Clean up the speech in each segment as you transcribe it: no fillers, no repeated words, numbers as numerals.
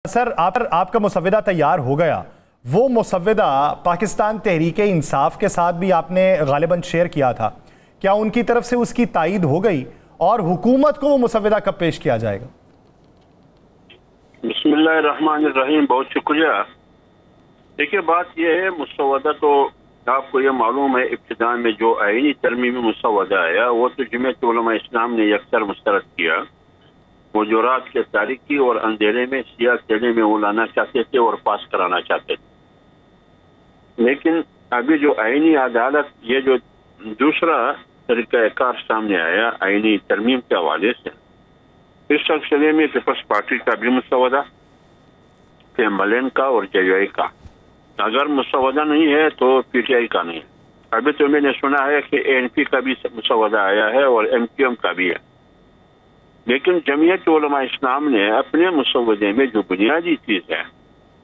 سر آپ کا مسودہ تیار ہو گیا، وہ مسودہ پاکستان تحریک انصاف کے ساتھ بھی آپ نے غالباً شیئر کیا تھا، کیا ان کی طرف سے اس کی تائید ہو گئی اور حکومت کو وہ مسودہ کب پیش کیا جائے گا؟ بسم اللہ الرحمن الرحیم، بہت شکریہ۔ دیکھیے بات یہ ہے، مسودہ تو آپ کو یہ معلوم ہے ابتدا میں جو آئینی ترمیمی مسودہ آیا وہ تو جمعیت علماء اسلام نے یکسر مسترد کیا، وہ جو رات کے تاریکی اور اندھیرے میں سیاہ قلعے میں وہ لانا چاہتے تھے اور پاس کرانا چاہتے تھے۔ لیکن ابھی جو آئینی عدالت، یہ جو دوسرا طریقہ کار سامنے آیا آئینی ترمیم کے حوالے سے، اس سلسلے میں پیپلز پارٹی کا بھی مسودہ، ملین کا اور جے آئی کا، اگر مسودہ نہیں ہے تو پی ٹی آئی کا نہیں ہے۔ ابھی تو میں نے سنا ہے کہ اے این پی کا بھی مسودہ آیا ہے اور ایم کیو ایم کا بھی ہے، لیکن جمعیت علماء اسلام نے اپنے مسودے میں جو بنیادی چیز ہے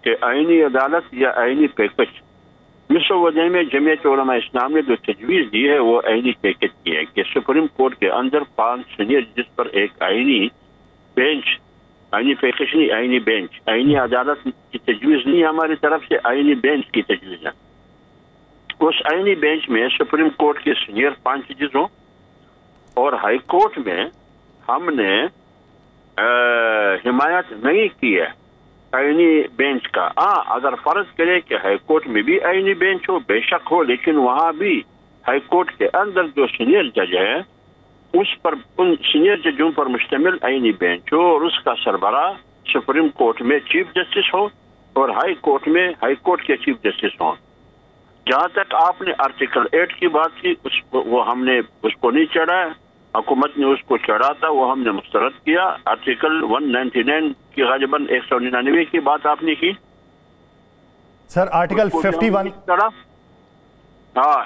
کہ آئینی عدالت یا آئینی پیکج، مسودے میں جمعیت علماء اسلام نے جو تجویز دی ہے وہ آئینی پیکج کی ہے کہ سپریم کورٹ کے اندر 5 سینئر جس پر ایک آئینی بینچ، آئینی پیکج نہیں، آئینی بینچ، آئینی عدالت کی تجویز نہیں، ہماری طرف سے آئینی بینچ کی تجویز ہے۔ اس آئینی بینچ میں سپریم کورٹ کے سینئر 5 جج ہوں، اور ہائی کورٹ میں ہم نے حمایت نہیں کی ہے آئینی بینچ کا۔ اگر فرض کرے کہ ہائی کورٹ میں بھی آئینی بینچ ہو، بے شک ہو، لیکن وہاں بھی ہائی کورٹ کے اندر جو سینئر جج ہے اس پر، ان سینئر ججوں پر مشتمل آئینی بینچ ہو، اور اس کا سربراہ سپریم کورٹ میں چیف جسٹس ہو اور ہائی کورٹ میں ہائی کورٹ کے چیف جسٹس ہوں۔ جہاں تک آپ نے آرٹیکل 8 کی بات کی، وہ ہم نے اس کو نہیں چڑھایا، حکومت نے اس کو چڑھا تھا، وہ ہم نے مسترد کیا۔ آرٹیکل 199 کی غالباً 199 کی بات آپ نے کی سر، آرٹیکل 51 چڑھا،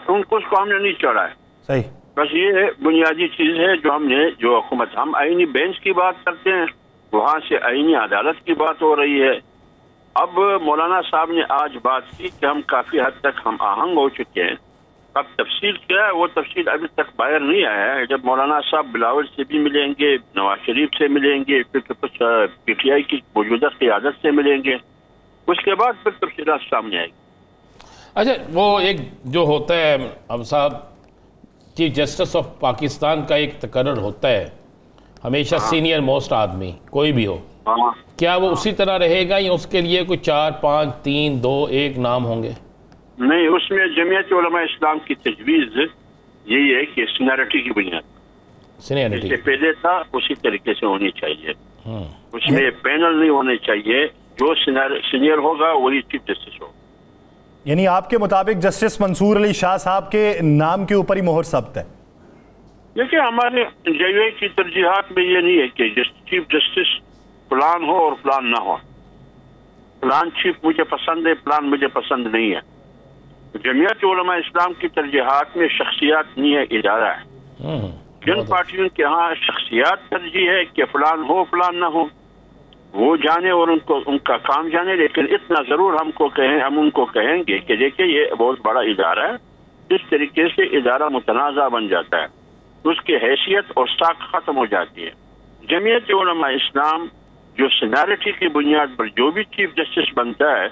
ان کو اس کو ہم نے نہیں چڑھا ہے۔ صحیح، بس یہ بنیادی چیز ہے جو ہم نے، جو حکومت، ہم آئینی بینچ کی بات کرتے ہیں، وہاں سے آئینی عدالت کی بات ہو رہی ہے۔ اب مولانا صاحب نے آج بات کی کہ ہم کافی حد تک ہم آہنگ ہو چکے ہیں، اب تفصیل کیا ہے وہ تفصیل ابھی تک باہر نہیں آیا ہے۔ جب مولانا صاحب بلاول سے بھی ملیں گے، نواز شریف سے ملیں گے، پھر کچھ پی ٹی آئی کی موجودہ قیادت سے ملیں گے، اس کے بعد پھر تفصیلات سامنے آئے گی۔ اچھا، وہ ایک جو ہوتا ہے اب صاحب، چیف جسٹس آف پاکستان کا ایک تقرر ہوتا ہے ہمیشہ، سینئر موسٹ آدمی کوئی بھی ہو، کیا وہ اسی طرح رہے گا یا اس کے لیے کوئی 4 5 3 2 1 نام ہوں گے؟ نہیں، اس میں جمعیت علماء اسلام کی تجویز یہی ہے کہ سینیرٹی کی بنیاد، سینیرٹی جس سے پہلے تھا اسی طریقے سے ہونی چاہیے، اس میں پینل نہیں ہونے چاہیے، جو سینئر ہوگا وہی چیف جسٹس ہوگا۔ یعنی آپ کے مطابق جسٹس منصور علی شاہ صاحب کے نام کے اوپر ہی مہر ثبت ہے؟ دیکھیں، ہمارے جے یو اے کی ترجیحات میں یہ نہیں ہے کہ چیف جسٹس پلان ہو اور پلان نہ ہو، پلان چیف مجھے پسند ہے، پلان مجھے پسند نہیں ہے۔ جمعیت علماء اسلام کی ترجیحات میں شخصیات نہیں ہے، ادارہ ہے۔ جن پارٹیوں کے ہاں شخصیات ترجیح ہے کہ فلان ہو فلان نہ ہو، وہ جانے اور ان کا کام جانے، لیکن اتنا ضرور ہم ان کو کہیں گے کہ دیکھیں یہ بہت بڑا ادارہ ہے، جس طریقے سے ادارہ متنازع بن جاتا ہے اس کی حیثیت اور ساکھ ختم ہو جاتی ہے۔ جمعیت علماء اسلام جو سینیرٹی کی بنیاد پر جو بھی چیف جسٹس بنتا ہے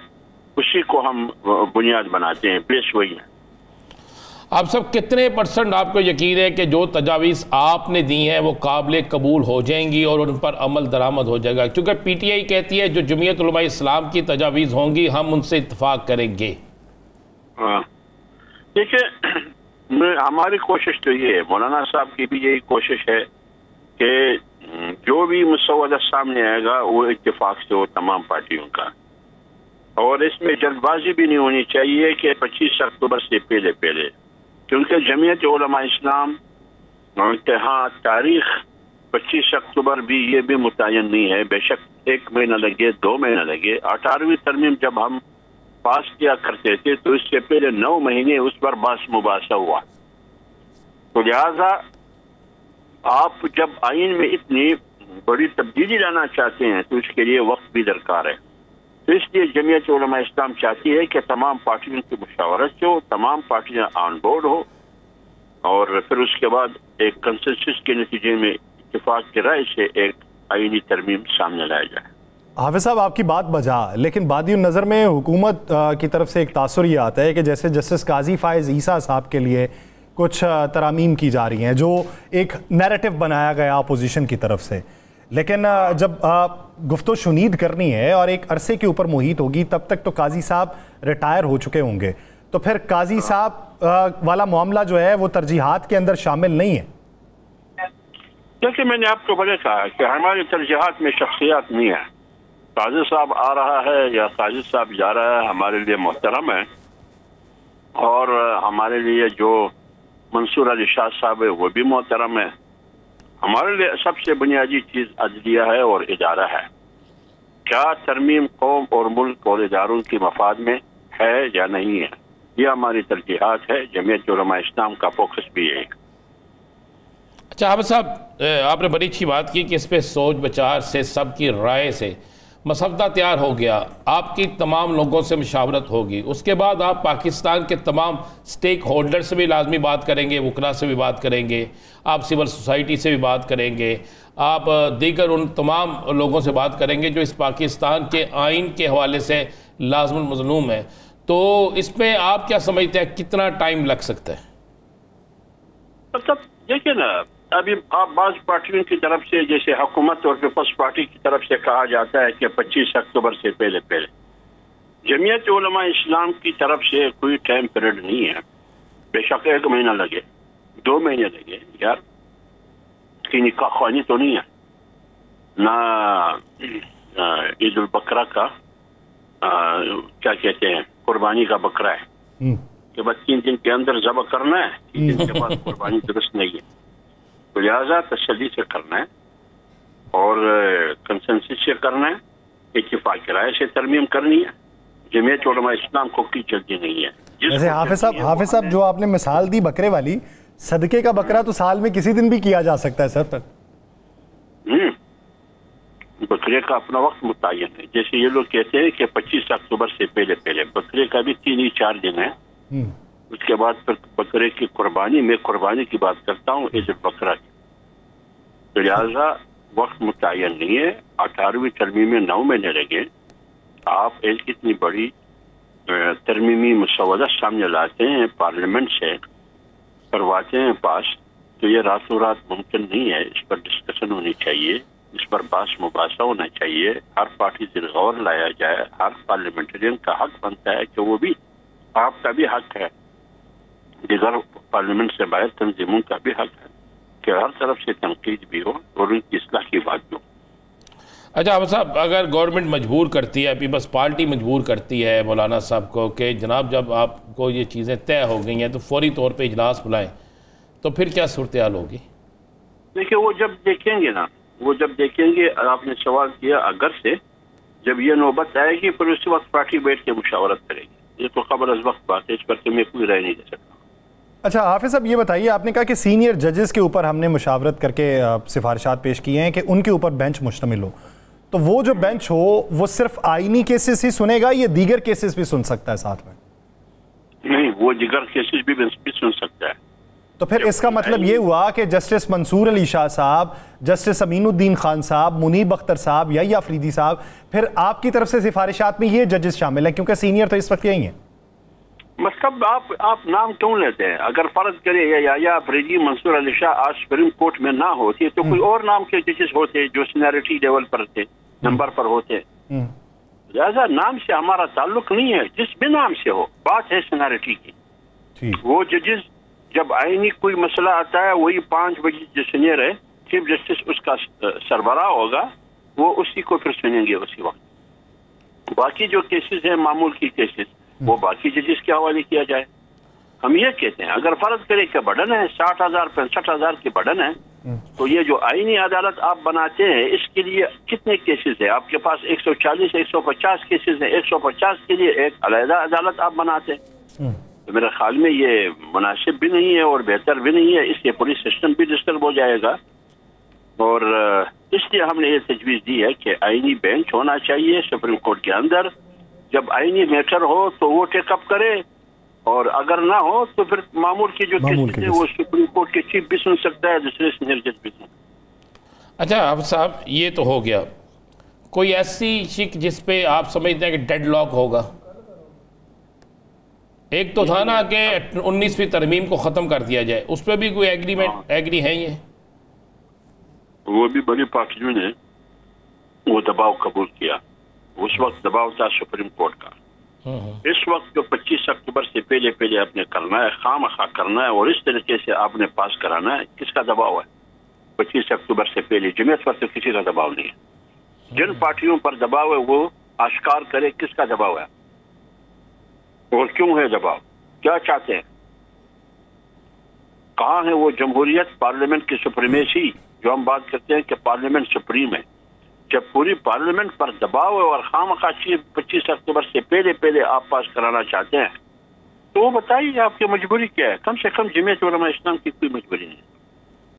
اسی کو ہم بنیاد بناتے ہیں، بیس وہی ہے۔ آپ سب کتنے % آپ کو یقین ہے کہ جو تجاویز آپ نے دی ہیں وہ قابل قبول ہو جائیں گی اور ان پر عمل درآمد ہو جائے گا؟ کیونکہ پی ٹی آئی کہتی ہے جو جمعیت علماء اسلام کی تجاویز ہوں گی ہم ان سے اتفاق کریں گے۔ دیکھیں، ہماری کوشش تو یہ ہے، مولانا صاحب کی بھی یہی کوشش ہے کہ جو بھی مسودہ سامنے آئے گا وہ اتفاق سے ہو تمام پارٹیوں کا، اور اس میں جلد بازی بھی نہیں ہونی چاہیے کہ 25 اکتوبر سے پہلے، کیونکہ جمعیت علماء اسلام ہاں تاریخ 25 اکتوبر بھی یہ بھی متعین نہیں ہے، بے شک 1 مہینہ لگے 2 مہینہ لگے۔ 18ویں ترمیم جب ہم پاس کیا کرتے تھے تو اس سے پہلے 9 مہینے اس پر بحث مباحثہ ہوا، تو لہذا آپ جب آئین میں اتنی بڑی تبدیلی لانا چاہتے ہیں تو اس کے لیے وقت بھی درکار ہے۔ تو اس لیے جمعیت علماء اسلام چاہتی ہے کہ تمام پارٹیوں کی مشاورت سے ہو، تمام پارٹیاں آن بورڈ ہو، اور پھر اس کے بعد ایک کنسنسس کے نتیجے میں اتفاق کی رائے سے ایک آئینی ترمیم سامنے لایا جائے۔ حافظ صاحب آپ کی بات بجا، لیکن بادی النظر میں حکومت کی طرف سے ایک تاثر یہ آتا ہے کہ جیسے جسٹس قاضی فائز عیسیٰ صاحب کے لیے کچھ ترامیم کی جا رہی ہیں جو ایک نیریٹو بنایا گیا اپوزیشن کی طرف سے، لیکن جب گفت و شنید کرنی ہے اور ایک عرصے کے اوپر محیط ہوگی تب تک تو قاضی صاحب ریٹائر ہو چکے ہوں گے، تو پھر قاضی صاحب والا معاملہ جو ہے وہ ترجیحات کے اندر شامل نہیں ہے؟ دیکھیں میں نے آپ کو پہلے کہا کہ ہماری ترجیحات میں شخصیات نہیں ہے. قاضی صاحب آ رہا ہے یا قاضی صاحب جا رہا ہے ہمارے لیے محترم ہے، اور ہمارے لیے جو منصور علی شاہ صاحب ہے وہ بھی محترم ہے. ہمارے لیے سب سے بنیادی چیز عدلیہ ہے اور ادارہ ہے. کیا ترمیم قوم اور ملک اور اداروں کی مفاد میں ہے یا نہیں ہے، یہ ہماری ترجیحات ہے. جمعیت علماء اسلام کا فوکس بھی ہے. اچھا حافظ صاحب، آپ نے بڑی اچھی بات کی کہ اس پہ سوچ بچار سے سب کی رائے سے مسودہ تیار ہو گیا، آپ کی تمام لوگوں سے مشاورت ہوگی، اس کے بعد آپ پاکستان کے تمام سٹیک ہولڈر سے بھی لازمی بات کریں گے، وکلاء سے بھی بات کریں گے، آپ سول سوسائٹی سے بھی بات کریں گے، آپ دیگر ان تمام لوگوں سے بات کریں گے جو اس پاکستان کے آئین کے حوالے سے لازم المظلوم ہے. تو اس پہ آپ کیا سمجھتے ہیں کتنا ٹائم لگ سکتا ہے؟ مطلب دیکھیں نا، ابھی آپ بعض پارٹیوں کی طرف سے جیسے حکومت اور پیپلز پارٹی کی طرف سے کہا جاتا ہے کہ 25 اکتوبر سے پہلے جمعیت علماء اسلام کی طرف سے کوئی ٹائم پیریڈ نہیں ہے. بے شک 1 مہینہ لگے، 2 مہینے لگے، یار کی نکاح خوانی تو نہیں ہے، نہ عید البقرہ کا کیا کہتے ہیں قربانی کا بکرا ہے کہ بس 3 دن کے اندر ذبح کرنا ہے، 3 دن کے بعد قربانی درست نہیں ہے. تو لہٰذا تسلی سے کرنا ہے اور کنسنسس سے کرنا ہے، اتفاق رائے سے ترمیم کرنی ہے. جمعیت علماء اسلام کو کی جلدی نہیں ہے. جیسے حافظ صاحب جو آپ نے مثال دی بکرے والی، صدقے کا بکرا تو سال میں کسی دن بھی کیا جا سکتا ہے سر. بکرے کا اپنا وقت متعین ہے. جیسے یہ لوگ کہتے ہیں کہ 25 اکتوبر سے پہلے بکرے کا بھی 3-4 دن ہے. اس کے بعد پھر بکرے کی قربانی، میں قربانی کی بات کرتا ہوں، عید البقرہ کی. تو لہٰذا وقت متعین نہیں ہے. 18ویں ترمیم میں 9 مہینے لگے. آپ ایک اتنی بڑی ترمیمی مسودہ سامنے لاتے ہیں، پارلیمنٹ سے کرواتے ہیں پاس، تو یہ راتوں رات ممکن نہیں ہے. اس پر ڈسکشن ہونی چاہیے، اس پر بحث مباحثہ ہونا چاہیے، ہر پارٹی سے غور لایا جائے. ہر پارلیمنٹرین کا حق بنتا ہے کہ وہ بھی، آپ کا بھی حق ہے، دیگر پارلیمنٹ سے باہر تنظیموں کا بھی حق ہے کہ ہر طرف سے تنقید بھی ہو اور ان کی اصلاح کی بات بھی ہو. اچھا حافظ صاحب، اگر گورنمنٹ مجبور کرتی ہے، پیپلز پارٹی مجبور کرتی ہے مولانا صاحب کو کہ جناب جب آپ کو یہ چیزیں طے ہو گئی ہیں تو فوری طور پہ اجلاس بلائیں، تو پھر کیا صورتحال ہوگی؟ دیکھیں وہ جب دیکھیں گے نا، وہ جب دیکھیں گے. آپ نے سوال کیا اگر سے جب یہ نوبت آئے گی پھر اس وقت پارٹی بیٹھ کے مشاورت کرے گی. یہ تو خبر از وقت بات ہے، اس پر کہ میں کوئی رائے نہیں دے سکتا. اچھا حافظ صاحب یہ بتائیے، آپ نے کہا کہ سینئر ججز کے اوپر ہم نے مشاورت کر کے سفارشات پیش کیے ہیں کہ ان کے اوپر بینچ مشتمل ہو، تو وہ جو بینچ ہو وہ صرف آئینی کیسز ہی سنے گا یا دیگر کیسز بھی سن سکتا ہے ساتھ میں؟ نہیں، وہ دیگر کیسز بھی سن سکتا ہے. تو پھر اس کا مطلب یہ ہوا کہ جسٹس منصور علی شاہ صاحب، جسٹس امین الدین خان صاحب، منیب اختر صاحب، یا افریدی صاحب، پھر آپ کی طرف سے سفارشات میں یہ ججز شامل ہیں کیونکہ سینئر تو اس وقت یہی ہیں. مطلب آپ نام کیوں لیتے ہیں؟ اگر فرض کرے یا افریدی، منصور علی شاہ آج سپریم کورٹ میں نہ ہوتے تو کوئی اور نام کے ججز ہوتے جو سینیرٹی لیول پر تھے، نمبر پر ہوتے. لہذا نام سے ہمارا تعلق نہیں ہے، جس بھی نام سے ہو، بات ہے سینیرٹی کی. وہ ججز جب آئینی کوئی مسئلہ آتا ہے وہی 5 بجے جو سینئر ہے چیف جسٹس اس کا سربراہ ہوگا، وہ اسی کو پھر سنیں گے اسی وقت. باقی جو کیسز ہیں معمول کی کیسز وہ باقی ججز کے حوالے کیا جائے. ہم یہ کہتے ہیں اگر فرض کرے کہ برڈن ہے 60,000 65,000 کی برڈن ہے، تو یہ جو آئینی عدالت آپ بناتے ہیں اس کے لیے کتنے کیسز ہیں؟ آپ کے پاس 140 150 کیسز ہیں. 150 کے لیے ایک علیحدہ عدالت آپ بناتے ہیں. تو میرے خیال میں یہ مناسب بھی نہیں ہے اور بہتر بھی نہیں ہے. اس سے پولیس سسٹم بھی ڈسٹرب ہو جائے گا. اور اس لیے ہم نے یہ تجویز دی ہے کہ آئینی بینچ ہونا چاہیے سپریم کورٹ کے اندر. جب آئینی میٹر ہو تو وہ ٹیک اپ کرے، اور اگر نہ ہو تو پھر معمول کی جو کیسز ہے وہ سپریم کورٹ کے چیف بھی سن سکتا ہے، دوسرے سینئر جج بھی سن. اچھا حافظ صاحب یہ تو ہو گیا، کوئی ایسی شک جس پہ آپ سمجھتے ہیں کہ ڈیڈ لاک ہوگا؟ ایک تو تھا نا کہ 19ویں ترمیم کو ختم کر دیا جائے، اس پہ بھی کوئی ایگری ہے؟ یہ وہ بھی بنی پارٹیوں نے وہ دباؤ قبول کیا. اس وقت دباؤ تھا سپریم کورٹ کا. اس وقت جو 25 اکتوبر سے پہلے آپ نے کرنا ہے، خواہ کرنا ہے، اور اس طریقے سے آپ نے پاس کرانا ہے، کس کا دباؤ ہے؟ 25 اکتوبر سے پہلے جمعیت پر تو کسی کا دباؤ نہیں ہے. جن پارٹیوں پر دباؤ ہے وہ آشکار کرے کس کا دباؤ ہے اور کیوں ہے دباؤ، کیا چاہتے ہیں، کہاں ہے وہ جمہوریت، پارلیمنٹ کی سپریمیسی جو ہم بات کرتے ہیں کہ پارلیمنٹ سپریم ہے. جب پوری پارلیمنٹ پر دباؤ ہے اور خواہ چیز 25 اکتوبر سے پہلے آپ پاس کرانا چاہتے ہیں، تو وہ بتائیے آپ کی مجبوری کیا ہے. کم سے کم جمعیت علماء اسلام کی کوئی مجبوری نہیں ہے.